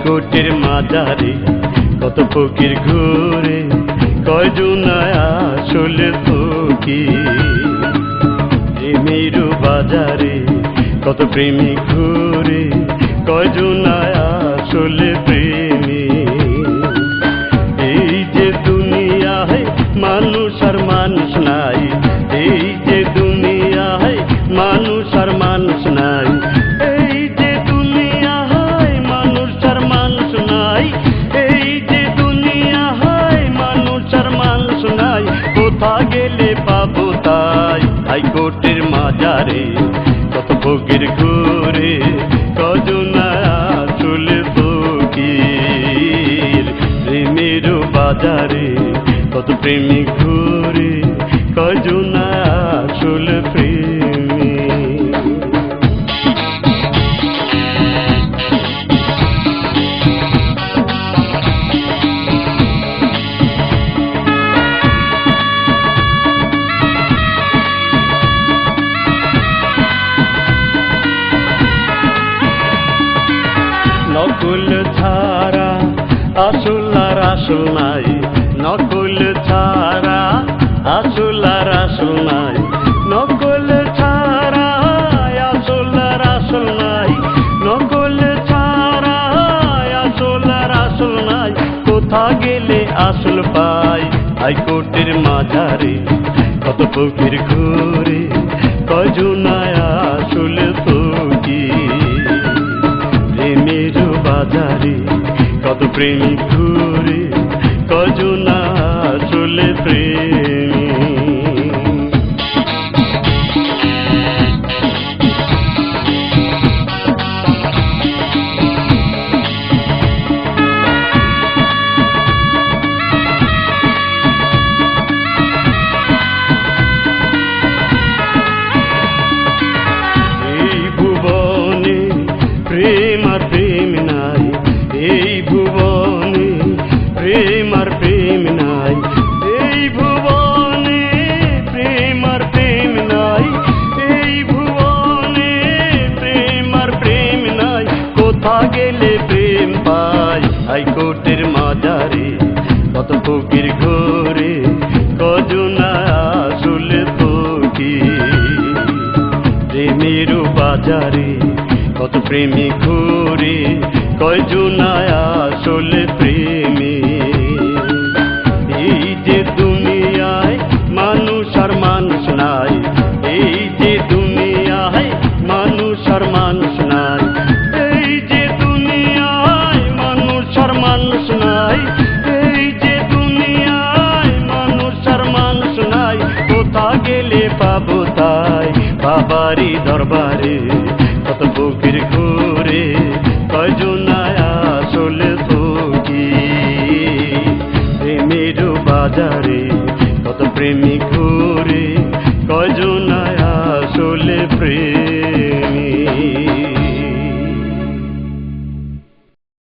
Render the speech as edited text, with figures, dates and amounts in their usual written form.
হাইকোর্টের মাজারে কত ফকির ঘুরে, কয়জন আসলে ফকির। প্রেমের বাজারে কত প্রেমিক ঘুরে, কয়জন আসলে প্রেমিক। এই যে দুনিয়ায় মানুষ আর মানুষ নাই, এই যে দুনিয়ায় মানুষ আর মানুষ নাই, এই যে দুনিয়ায় মানুষ আর মানুষ নাই, এই যে দুনিয়ায় মানুষ আর মানুষ নাই। কোথা গেলে পাবো তাই হাইকোর্টের মাজারে কত ফকির ঘুরে, কজন আসলে ফকির। প্রেমের বাজারে কত প্রেমিক ঘুরে, কজন আসলে প্রেমিক। নকল ছাড়া আসল আর আসল নাই, নকল ছাড়া আসল আর আসল নাই, নকল ছাড়া আসল আর আসল নাই, নকল ছাড়া আসল আর আসল নাই। কোথা গেলে আসল পাই হাইকোর্টের মাজারে কত ফকির ঘুরে, কয়জন আসলে ফকির। প্রেমের বাজারে কত প্রেমিক ঘুরে, কজন আসলে প্রেমিক। এই ভুবনে প্রেম আর প্রেম নাই, এই ভুবনে প্রেম আর প্রেম নাই, এই ভুবনে প্রেম আর প্রেম নাই, এই ভুবনে প্রেম আর প্রেম নাই। কোথা গেলে প্রেম পাই হাইকোর্টের মাজারে কত ফকির ঘুরে, কজন আসলে ফকির। প্রেমের বাজারে কত প্রেমিক ঘুরে, কয়জন আসলে প্রেমিক। এই যে দুনিয়ায় মানুষ আর মানুষ নাই, এই যে দুনিয়ায় মানুষ আর মানুষ নাই, এই যে দুনিয়ায় মানুষ আর মানুষ নাই, এই যে দুনিয়ায় মানুষ আর মানুষ নাই। কোথা গেলে পাবো তাই বাবারি দরবারে কত ফকির ঘুরে, কয়জন আসলে ফকির। প্রেমের বাজারে কত প্রেমিক ঘুরে, কয়জন আসলে প্রেম।